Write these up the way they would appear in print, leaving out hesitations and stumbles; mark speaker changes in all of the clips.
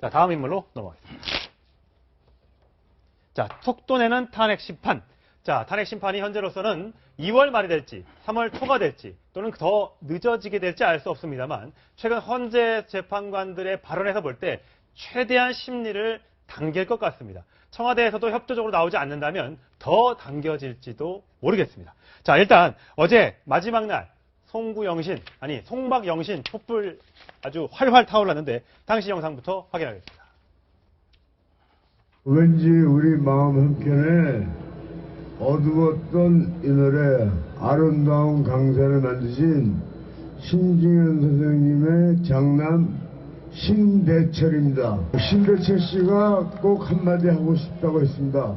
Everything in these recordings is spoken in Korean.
Speaker 1: 자, 다음 인물로 넘어가겠습니다. 자, 속도내는 탄핵 심판. 자, 탄핵 심판이 현재로서는 2월 말이 될지, 3월 초가 될지, 또는 더 늦어지게 될지 알 수 없습니다만, 최근 헌재 재판관들의 발언에서 볼 때 최대한 심리를 당길 것 같습니다. 청와대에서도 협조적으로 나오지 않는다면 더 당겨질지도 모르겠습니다. 자, 일단 어제 마지막 날 송박영신 촛불 아주 활활 타올랐는데 당시 영상부터 확인하겠습니다.
Speaker 2: 왠지 우리 마음 한켠에 어두웠던 이 노래 아름다운 강산을 만드신 신중현 선생님의 장남 신대철입니다. 신대철 씨가 꼭 한마디 하고 싶다고 했습니다.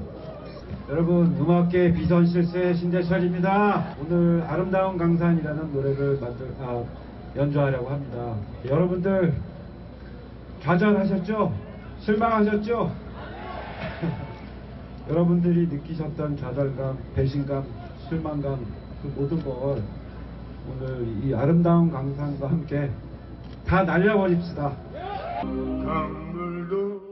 Speaker 3: 여러분, 음악계 비선실세 신대철입니다. 오늘 아름다운 강산이라는 노래를 연주하려고 합니다. 여러분들 좌절하셨죠? 실망하셨죠? 여러분들이 느끼셨던 좌절감, 배신감, 실망감, 그 모든 걸 오늘 이 아름다운 강산과 함께 다 날려버립시다.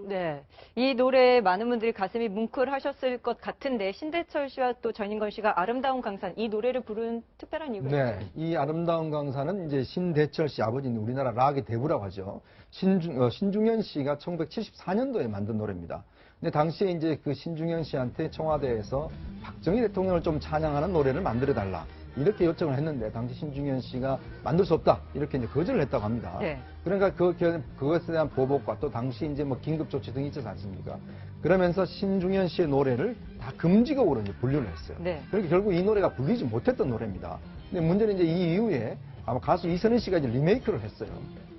Speaker 4: 네, 이 노래에 많은 분들이 가슴이 뭉클하셨을 것 같은데 신대철 씨와 또 전인권 씨가 아름다운 강산 이 노래를 부른 특별한 이유가 있어요?
Speaker 5: 네, 이 아름다운 강산은 이제 신대철 씨 아버지는 우리나라 락의 대부라고 하죠. 신중현 씨가 1974년도에 만든 노래입니다. 근데 당시에 이제 그 신중현 씨한테 청와대에서 박정희 대통령을 좀 찬양하는 노래를 만들어달라. 이렇게 요청을 했는데 당시 신중현 씨가 만들 수 없다 이렇게 이제 거절을 했다고 합니다.
Speaker 4: 네.
Speaker 5: 그러니까 그것에 대한 보복과 또 당시 이제 뭐 긴급 조치 등이 있지 않습니까? 그러면서 신중현 씨의 노래를 다 금지곡으로 이제 분류를 했어요.
Speaker 4: 네.
Speaker 5: 그러니까 결국 이 노래가 불리지 못했던 노래입니다. 근데 문제는 이제 이 이후에 아마 가수 이선희 씨가 이제 리메이크를 했어요.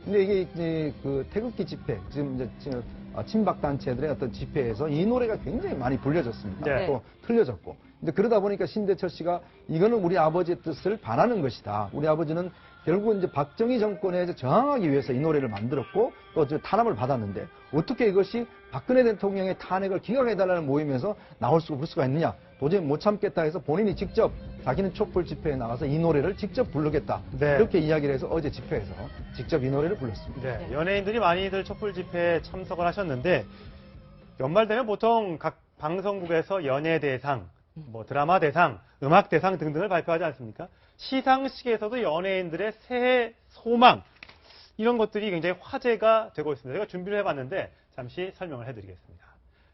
Speaker 5: 근데 이게 이제 그 태극기 집회 지금 친박 단체들의 어떤 집회에서 이 노래가 굉장히 많이 불려졌습니다.
Speaker 1: 네.
Speaker 5: 또 틀려졌고. 근데 그러다 보니까 신대철 씨가 이거는 우리 아버지의 뜻을 반하는 것이다. 우리 아버지는 결국은 이제 박정희 정권에 저항하기 위해서 이 노래를 만들었고 또 탄압을 받았는데 어떻게 이것이 박근혜 대통령의 탄핵을 기각해달라는 모임에서 나올 수가 부를 수가 있느냐. 도저히 못 참겠다 해서 본인이 직접 자기는 촛불 집회에 나가서 이 노래를 직접 부르겠다.
Speaker 1: 네.
Speaker 5: 이렇게 이야기를 해서 어제 집회에서 직접 이 노래를 불렀습니다.
Speaker 1: 네, 연예인들이 많이들 촛불 집회에 참석을 하셨는데 연말 되면 보통 각 방송국에서 연예대상, 뭐 드라마 대상, 음악 대상 등등을 발표하지 않습니까? 시상식에서도 연예인들의 새해 소망 이런 것들이 굉장히 화제가 되고 있습니다. 제가 준비를 해봤는데 잠시 설명을 해드리겠습니다.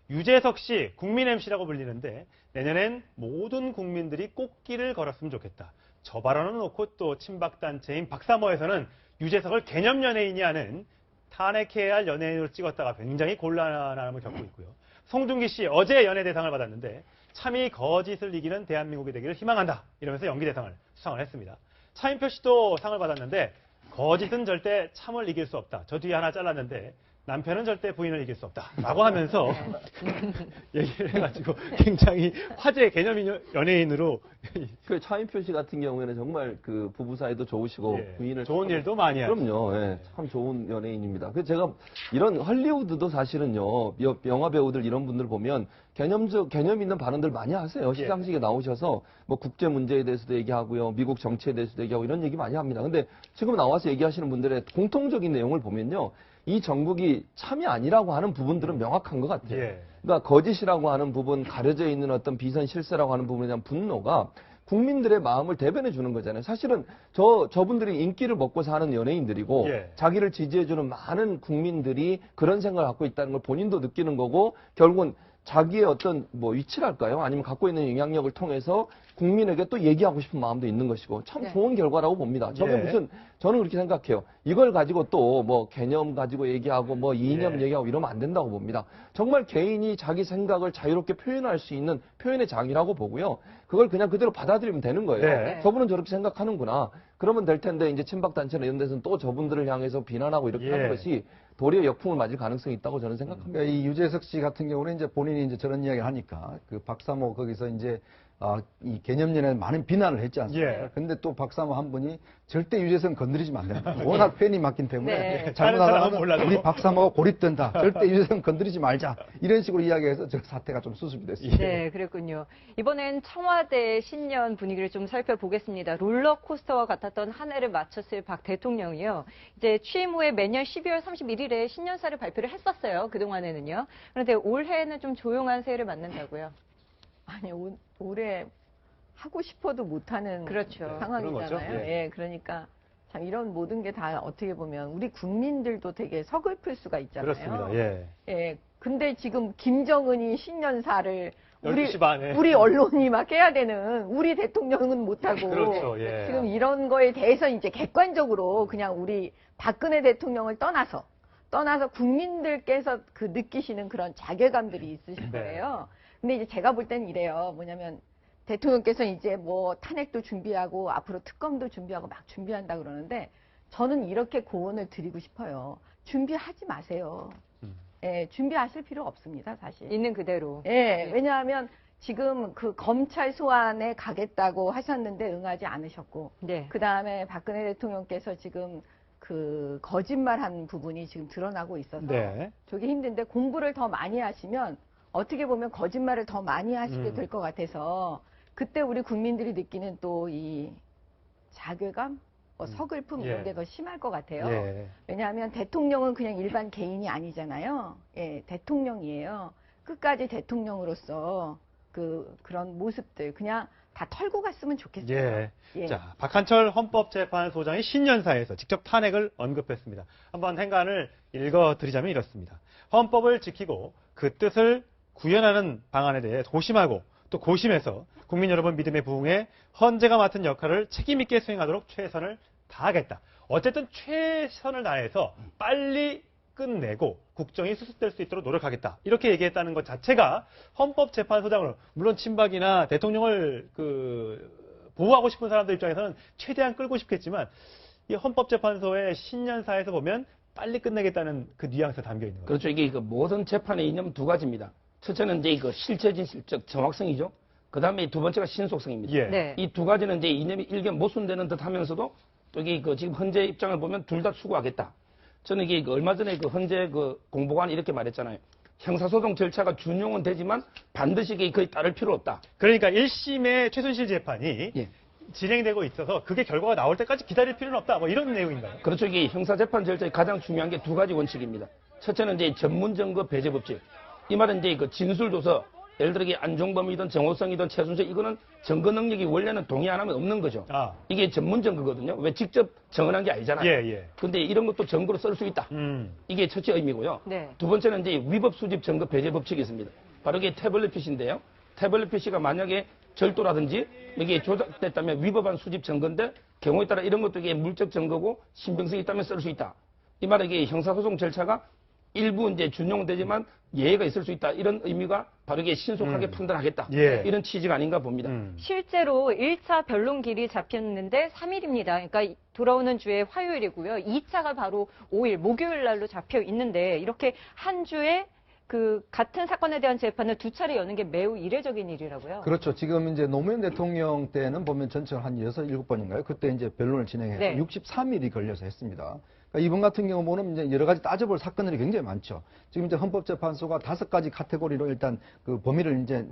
Speaker 1: 유재석 씨, 국민 MC라고 불리는데 내년엔 모든 국민들이 꽃길을 걸었으면 좋겠다. 저 발언을 놓고 또 친박단체인 박사모에서는 유재석을 개념 연예인이 하는 탄핵해야 할 연예인으로 찍었다가 굉장히 곤란함을 겪고 있고요. 송중기 씨 어제 연예대상을 받았는데 참이 거짓을 이기는 대한민국이 되기를 희망한다. 이러면서 연기대상을 수상을 했습니다. 차인표 씨도 상을 받았는데 거짓은 절대 참을 이길 수 없다. 저 뒤에 하나 잘랐는데 남편은 절대 부인을 이길 수 없다. 라고 하면서 얘기를 해가지고 굉장히 화제의 개념 연예인으로.
Speaker 6: 그 차인표 씨 같은 경우에는 정말 그 부부 사이도 좋으시고
Speaker 1: 예,
Speaker 6: 부인을
Speaker 1: 좋은 일도 많이 하죠.
Speaker 6: 그럼요. 예, 참 좋은 연예인입니다. 그래서 제가 이런 헐리우드도 사실은요. 영화 배우들 이런 분들 보면 개념 있는 발언들 많이 하세요. 시상식에 나오셔서 뭐 국제 문제에 대해서도 얘기하고요. 미국 정치에 대해서도 얘기하고 이런 얘기 많이 합니다. 근데 지금 나와서 얘기하시는 분들의 공통적인 내용을 보면요. 이 정국이 참이 아니라고 하는 부분들은 명확한 것 같아요.
Speaker 1: 예.
Speaker 6: 그러니까 거짓이라고 하는 부분, 가려져 있는 어떤 비선 실세라고 하는 부분에 대한 분노가 국민들의 마음을 대변해 주는 거잖아요. 사실은 저분들이 인기를 먹고 사는 연예인들이고
Speaker 1: 예.
Speaker 6: 자기를 지지해 주는 많은 국민들이 그런 생각을 갖고 있다는 걸 본인도 느끼는 거고 결국은 자기의 어떤 뭐 위치랄까요? 아니면 갖고 있는 영향력을 통해서 국민에게 또 얘기하고 싶은 마음도 있는 것이고 참
Speaker 4: 네.
Speaker 6: 좋은 결과라고 봅니다.
Speaker 1: 예.
Speaker 6: 저는 그렇게 생각해요. 이걸 가지고 또 뭐 개념 가지고 얘기하고 뭐 이념
Speaker 1: 예.
Speaker 6: 얘기하고 이러면 안 된다고 봅니다. 정말 개인이 자기 생각을 자유롭게 표현할 수 있는 표현의 장이라고 보고요. 그걸 그냥 그대로 받아들이면 되는 거예요.
Speaker 1: 네.
Speaker 6: 저분은 저렇게 생각하는구나. 그러면 될 텐데 이제 친박단체나 이런 데서는 또 저분들을 향해서 비난하고 이렇게
Speaker 1: 예.
Speaker 6: 하는 것이 도리어 역풍을 맞을 가능성이 있다고 저는 생각합니다.
Speaker 5: 그러니까 이 유재석 씨 같은 경우는 이제 본인이 이제 저런 이야기를 하니까 그 박사모 거기서 이제 이 개념연에 많은 비난을 했지 않습니까?
Speaker 1: 예.
Speaker 5: 근데 또 박사모 한 분이 절대 유재석 건드리시면 안 된다. 워낙 팬이 많기 때문에
Speaker 4: 네.
Speaker 1: 다른 사람은
Speaker 5: 잘못하면
Speaker 1: 몰라도.
Speaker 5: 우리 박사모가 고립된다. 절대 유재석 건드리지 말자. 이런 식으로 이야기해서 저 사태가 좀 수습이 됐습니다.
Speaker 4: 네, 그랬군요. 이번엔 청와대 신년 분위기를 좀 살펴보겠습니다. 롤러코스터와 같았던 한 해를 마쳤을 박 대통령이요. 이제 취임 후에 매년 12월 31일에 신년사를 발표를 했었어요. 그동안에는요. 그런데 올해는 좀 조용한 새해를 맞는다고요.
Speaker 7: 아니 올해 하고 싶어도 못하는
Speaker 4: 그렇죠.
Speaker 1: 그런 거죠.
Speaker 7: 상황이잖아요.
Speaker 1: 예.
Speaker 7: 예, 그러니까 참 이런 모든 게 다 어떻게 보면 우리 국민들도 되게 서글플 수가 있잖아요.
Speaker 1: 그렇습니다. 예.
Speaker 7: 예, 근데 지금 김정은이 신년사를
Speaker 1: 12시 반에.
Speaker 7: 우리 언론이 막 해야 되는 우리 대통령은 못하고
Speaker 1: 그렇죠. 예.
Speaker 7: 지금 이런 거에 대해서 이제 객관적으로 그냥 우리 박근혜 대통령을 떠나서 국민들께서 그 느끼시는 그런 자괴감들이 있으실
Speaker 1: 네.
Speaker 7: 거예요. 근데 이제 제가 볼 때는 이래요. 뭐냐면 대통령께서 이제 뭐 탄핵도 준비하고 앞으로 특검도 준비하고 막 준비한다 그러는데 저는 이렇게 고언을 드리고 싶어요. 준비하지 마세요. 예, 준비하실 필요 없습니다, 사실.
Speaker 4: 있는 그대로.
Speaker 7: 예, 왜냐하면 지금 그 검찰 소환에 가겠다고 하셨는데 응하지 않으셨고,
Speaker 4: 네.
Speaker 7: 그 다음에 박근혜 대통령께서 지금 그 거짓말한 부분이 지금 드러나고 있어서
Speaker 1: 네.
Speaker 7: 저게 힘든데 공부를 더 많이 하시면 어떻게 보면 거짓말을 더 많이 하시게 될 것 같아서 그때 우리 국민들이 느끼는 또 이 자괴감, 뭐 서글픔 이런
Speaker 1: 예.
Speaker 7: 게 더 심할 것 같아요.
Speaker 1: 예.
Speaker 7: 왜냐하면 대통령은 그냥 일반 개인이 아니잖아요. 예, 대통령이에요. 끝까지 대통령으로서 그런 모습들 그냥 다 털고 갔으면 좋겠어요.
Speaker 1: 예.
Speaker 7: 예.
Speaker 1: 자, 박한철 헌법재판소장이 신년사에서 직접 탄핵을 언급했습니다. 한번 행간을 읽어드리자면 이렇습니다. 헌법을 지키고 그 뜻을 구현하는 방안에 대해 고심하고 또 고심해서 국민 여러분 믿음에 부응해 헌재가 맡은 역할을 책임있게 수행하도록 최선을 다하겠다. 어쨌든 최선을 다해서 빨리 끝내고 국정이 수습될 수 있도록 노력하겠다. 이렇게 얘기했다는 것 자체가 헌법재판소장으로 물론 친박이나 대통령을 보호하고 싶은 사람들 입장에서는 최대한 끌고 싶겠지만 이 헌법재판소의 신년사에서 보면 빨리 끝내겠다는 그 뉘앙스가 담겨 있는 거죠.
Speaker 8: 그렇죠. 이게 그 모든 재판의 이념 두 가지입니다. 첫째는 이제 그 실체진 실적 정확성이죠. 그 다음에 두 번째가 신속성입니다.
Speaker 1: 예.
Speaker 4: 네.
Speaker 8: 이 두 가지는 이제 이념이 일견 모순되는 듯 하면서도 또 이게 그 지금 헌재 입장을 보면 둘 다 추구하겠다. 저는 이게 그 얼마 전에 그 헌재 그 공보관이 이렇게 말했잖아요. 형사소송 절차가 준용은 되지만 반드시 이게 거의 따를 필요 없다.
Speaker 1: 그러니까 1심의 최순실 재판이
Speaker 8: 예.
Speaker 1: 진행되고 있어서 그게 결과가 나올 때까지 기다릴 필요는 없다. 뭐 이런 내용인가요?
Speaker 8: 그렇죠. 이게 형사재판 절차의 가장 중요한 게 두 가지 원칙입니다. 첫째는 이제 전문증거 배제 법칙. 이 말은 이제 그 진술조서, 예를 들어 안종범이든 정호성이든 최순실 이거는 증거 능력이 원래는 동의 안 하면 없는 거죠.
Speaker 1: 아.
Speaker 8: 이게 전문 증거거든요. 왜 직접 증언한 게 아니잖아요.
Speaker 1: 예, 예.
Speaker 8: 근데 이런 것도 증거로 쓸 수 있다. 이게 첫째 의미고요.
Speaker 4: 네.
Speaker 8: 두 번째는 이제 위법 수집 증거 배제 법칙이 있습니다. 바로 이게 태블릿 PC인데요. 태블릿 PC가 만약에 절도라든지 이게 조작됐다면 위법한 수집 증거인데 경우에 따라 이런 것도 이게 물적 증거고 신빙성이 있다면 쓸 수 있다. 이 말은 이게 형사소송 절차가 일부 이제 준용되지만 예외가 있을 수 있다. 이런 의미가 바로 이게 신속하게 판단하겠다.
Speaker 1: 예.
Speaker 8: 이런 취지가 아닌가 봅니다.
Speaker 4: 실제로 1차 변론길이 잡혔는데 3일입니다. 그러니까 돌아오는 주에 화요일이고요. 2차가 바로 5일 목요일 날로 잡혀 있는데 이렇게 한 주에 그 같은 사건에 대한 재판을 두 차례 여는 게 매우 이례적인 일이라고요.
Speaker 5: 그렇죠. 지금 이제 노무현 대통령 때는 보면 전체가 한 6, 7번인가요? 그때 이제 변론을 진행해서
Speaker 4: 네.
Speaker 5: 63일이 걸려서 했습니다. 그러니까 이번 같은 경우 보면 이제 여러 가지 따져볼 사건들이 굉장히 많죠. 지금 이제 헌법재판소가 5가지 카테고리로 일단 그 범위를 이제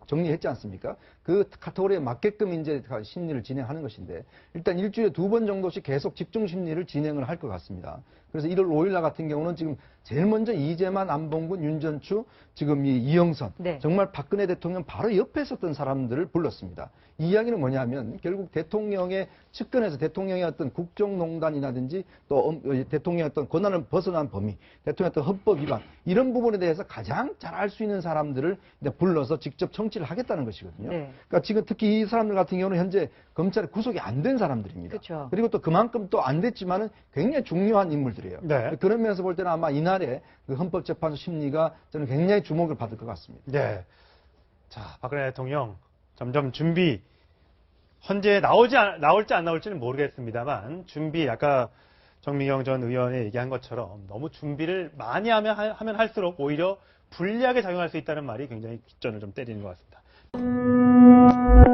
Speaker 5: 정리했지 않습니까? 그 카테고리에 맞게끔 이제 심리를 진행하는 것인데 일단 일주일에 2번 정도씩 계속 집중 심리를 진행을 할 것 같습니다. 그래서 1월 5일 날 같은 경우는 지금 제일 먼저 이재만, 안봉근, 윤전추, 지금 이영선,
Speaker 4: 네.
Speaker 5: 정말 박근혜 대통령 바로 옆에 있었던 사람들을 불렀습니다. 이 이야기는 뭐냐면 결국 대통령의 측근에서 대통령의 어떤 국정농단이라든지 또 대통령의 어떤 권한을 벗어난 범위, 대통령의 어떤 헌법 위반 이런 부분에 대해서 가장 잘 알 수 있는 사람들을 불러서 직접 청취를 하겠다는 것이거든요.
Speaker 4: 네.
Speaker 5: 그러니까 지금 특히 이 사람들 같은 경우는 현재 검찰에 구속이 안 된 사람들입니다.
Speaker 4: 그렇죠.
Speaker 5: 그리고 또 그만큼 또 안 됐지만은 굉장히 중요한 인물들이에요.
Speaker 1: 네.
Speaker 5: 그런 면에서 볼 때는 아마 이날의 그 헌법재판소 심리가 저는 굉장히 주목을 받을 것 같습니다.
Speaker 1: 네. 자, 박근혜 대통령 점점 준비 헌재에 나올지 안 나올지는 모르겠습니다만 준비 아까 정미경 전 의원이 얘기한 것처럼 너무 준비를 많이 하면 할수록 오히려 불리하게 작용할 수 있다는 말이 굉장히 깃전을 좀 때리는 것 같습니다.
Speaker 9: 네.